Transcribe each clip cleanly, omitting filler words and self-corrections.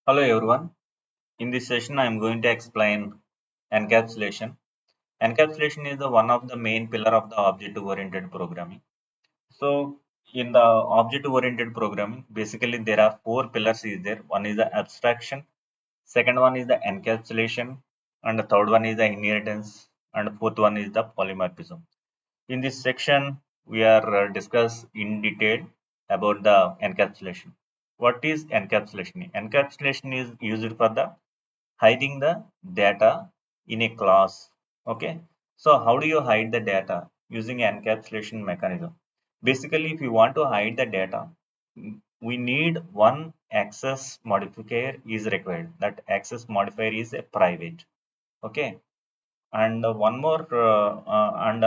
Hello everyone. In this session, I am going to explain encapsulation. Encapsulation is the one of the main pillar of the object-oriented programming. So, in the object-oriented programming, basically there are four pillars is there. One is the abstraction, second one is the encapsulation, and the third one is the inheritance, and the fourth one is the polymorphism. In this section, we are discuss in detail about the encapsulation. What is encapsulation? Encapsulation is used for the hiding the data in a class. Okay, so how do you hide the data using encapsulation mechanism? Basically, if you want to hide the data, we need one access modifier is required. That access modifier is a private. Okay, and one more and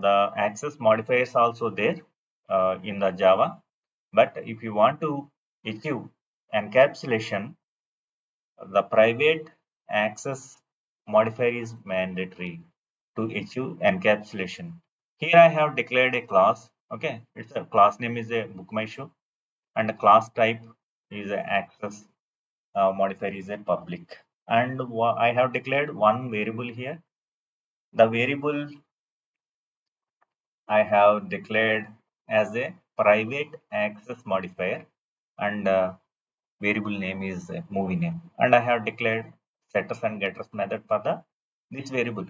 the access modifiers also there in the Java. But if you want to achieve encapsulation, the private access modifier is mandatory to achieve encapsulation. Here I have declared a class. Okay, it's a class name is a bookmyshow, and the class type is a access modifier is a public. And I have declared one variable here. The variable I have declared as a private access modifier, and variable name is movie name, and I have declared setters and getters method for the this variable.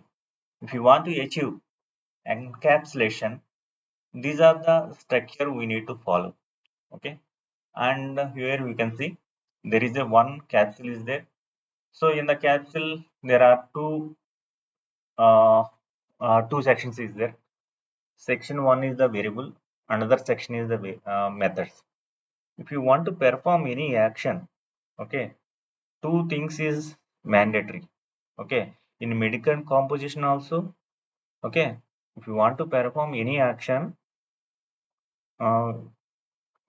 If you want to achieve encapsulation, these are the structure we need to follow. Okay, and here we can see there is a one capsule is there. So in the capsule there are uh, two sections is there. Section one is the variable, another section is the methods. If you want to perform any action, okay, two things is mandatory. Okay, in medical composition also, okay, if you want to perform any action, uh,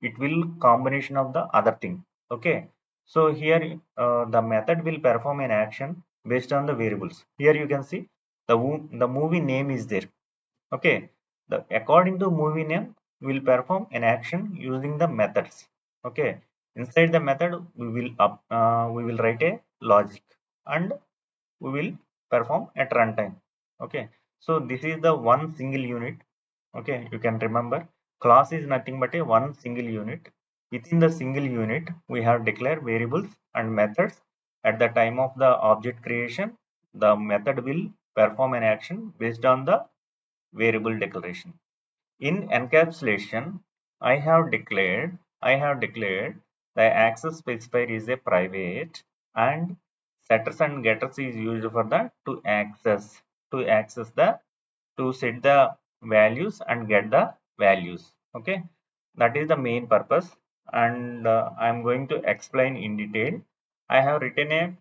it will combination of the other thing. Okay, so here the method will perform an action based on the variables. Here you can see the movie name is there. Okay, the according to movie name will perform an action using the methods. Okay, inside the method we will write a logic, and we will perform at runtime. Okay, so this is the one single unit. Okay, you can remember class is nothing but a one single unit. Within the single unit we have declared variables and methods. At the time of the object creation, the method will perform an action based on the variable declaration. In encapsulation, I have declared the access specifier is a private, and setters and getters is used for the to access the to set the values and get the values. Okay, that is the main purpose, and I am going to explain in detail. I have written a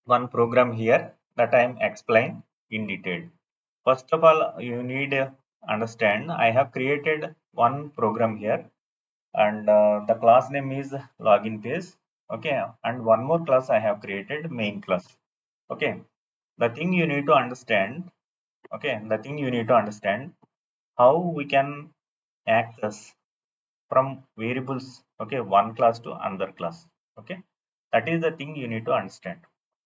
one program here that I am explain in detail. First of all, you need understand I have created one program here, and the class name is login page. Okay, and one more class I have created main class. Okay, the thing you need to understand. Okay, the thing you need to understand how we can access from variables. Okay, one class to another class. Okay, that is the thing you need to understand.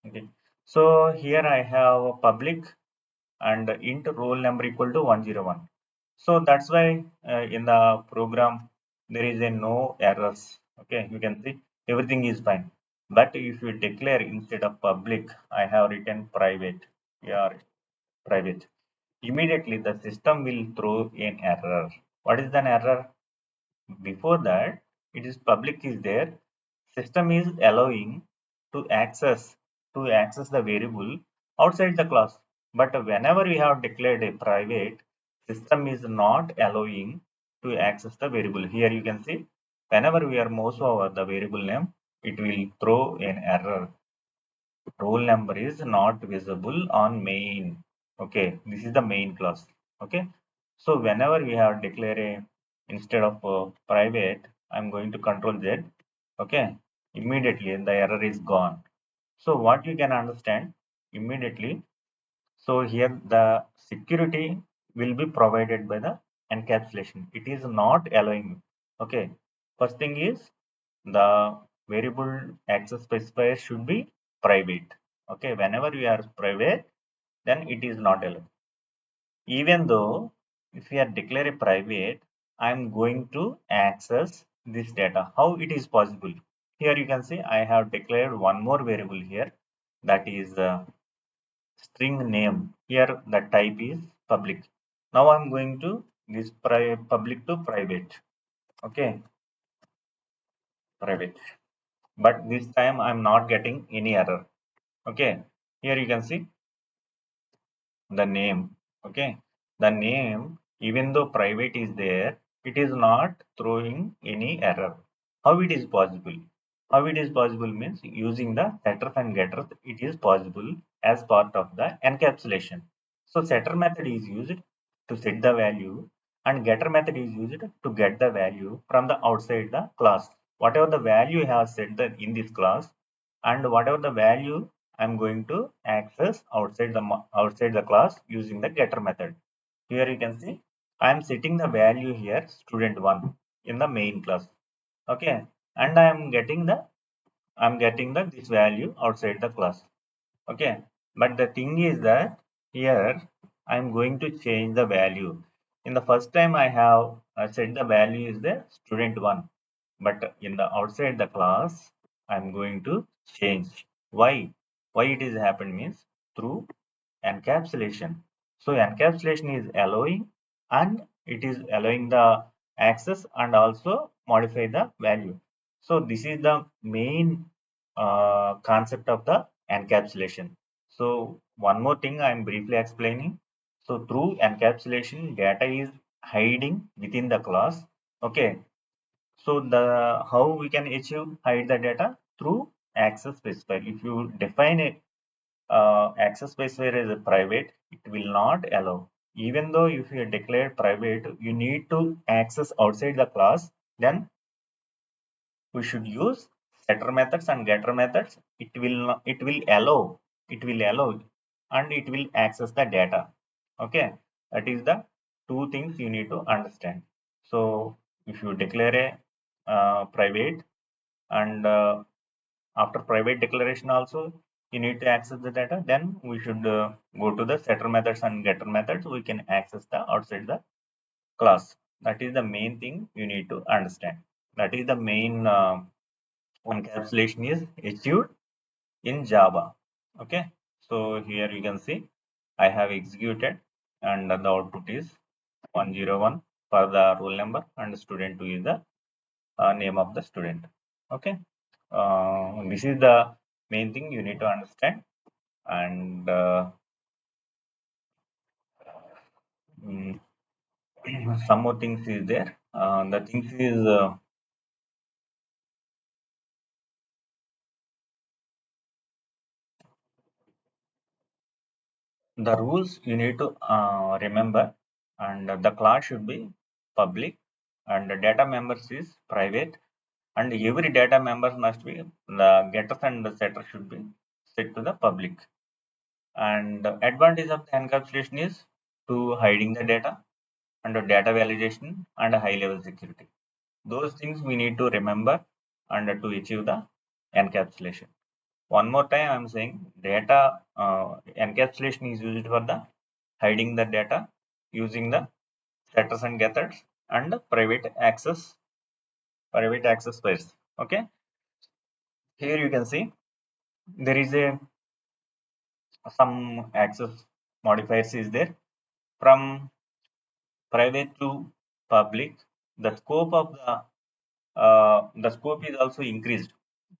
Okay, so here I have public and int roll number equal to 101. So that's why in the program there is a no errors. Okay, you can see everything is fine. But if you declare instead of public, I have written private. Yeah, private. Immediately the system will throw an error. What is an error? Before that, it is public is there. System is allowing to access the variable outside the class. But whenever we have declared a private, system is not allowing to access the variable. Here you can see whenever we are mouse over the variable name, it will throw an error. Roll number is not visible on main. Okay, this is the main class. Okay, so whenever we have declared a instead of private, I'm going to control z. Okay, immediately the error is gone. So what you can understand immediately, so here the security will be provided by the encapsulation. It is not allowing. Okay, first thing is the variable access specifier should be private. Okay, whenever you are private, then it is not allowed. Even though if you are declare a private, I'm going to access this data. How it is possible? Here you can see I have declared one more variable here, that is string name. Here the type is public. Now I'm going to this public to private. Okay, private. But this time I'm not getting any error. Okay, here you can see the name. Okay, the name, even though private is there, it is not throwing any error. How it is possible? How it is possible means using the setters and getters, it is possible as part of the encapsulation. So setter method is used to set the value, and getter method is used to get the value from the outside the class. Whatever the value you have set the, in this class, and whatever the value I'm going to access outside the class using the getter method. Here you can see I'm setting the value here student1 in the main class. Okay, and I'm getting the this value outside the class. Okay, but the thing is that here I'm going to change the value. In the first time I have set the value is the student1, but in the outside the class I'm going to change. Why it is happened means through encapsulation. So encapsulation is allowing, and it is allowing the access and also modify the value. So this is the main concept of the encapsulation. So one more thing I am briefly explaining. So through encapsulation, data is hiding within the class. Okay. So the how we can achieve hide the data through access specifier. If you define a access specifier as a private, it will not allow. Even though if you declare private, you need to access outside the class, then we should use setter methods and getter methods. It will allow and it will access the data. Okay, that is the two things you need to understand. So if you declare a private, and after private declaration also you need to access the data, then we should go to the setter methods and getter methods. We can access the outside the class. That is the main thing you need to understand. That is the main encapsulation is achieved in Java. Okay, so here you can see I have executed, and the output is 101 for the roll number, and student 2 is the name of the student. Okay, this is the main thing you need to understand. And mm, some more things is there. The things is the rules you need to remember, and the class should be public, and the data members is private, and every data member must be the getters and the setter should be set to the public. And the advantage of the encapsulation is to hiding the data, and the data validation, and a high level security. Those things we need to remember and to achieve the encapsulation. One more time I'm saying data encapsulation is used for the hiding the data using the setters and getters and private access pairs. Okay, here you can see there is a some access modifiers is there. From private to public, the scope of the scope is also increased.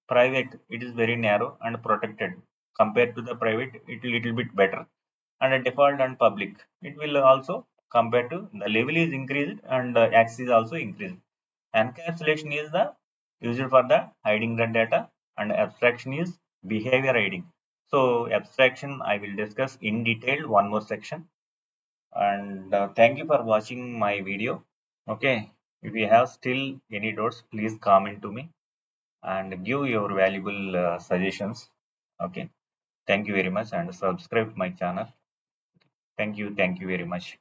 Private, it is very narrow and protected. Compared to the private, it little bit better. And a default and public, it will also compared to the level is increased, and the access is also increased. Encapsulation is the used for the hiding the data, and abstraction is behavior hiding. So abstraction I will discuss in detail one more section. And thank you for watching my video. Okay, if you have still any doubts, please comment to me and give your valuable suggestions. Okay, thank you very much, and subscribe my channel. Thank you very much.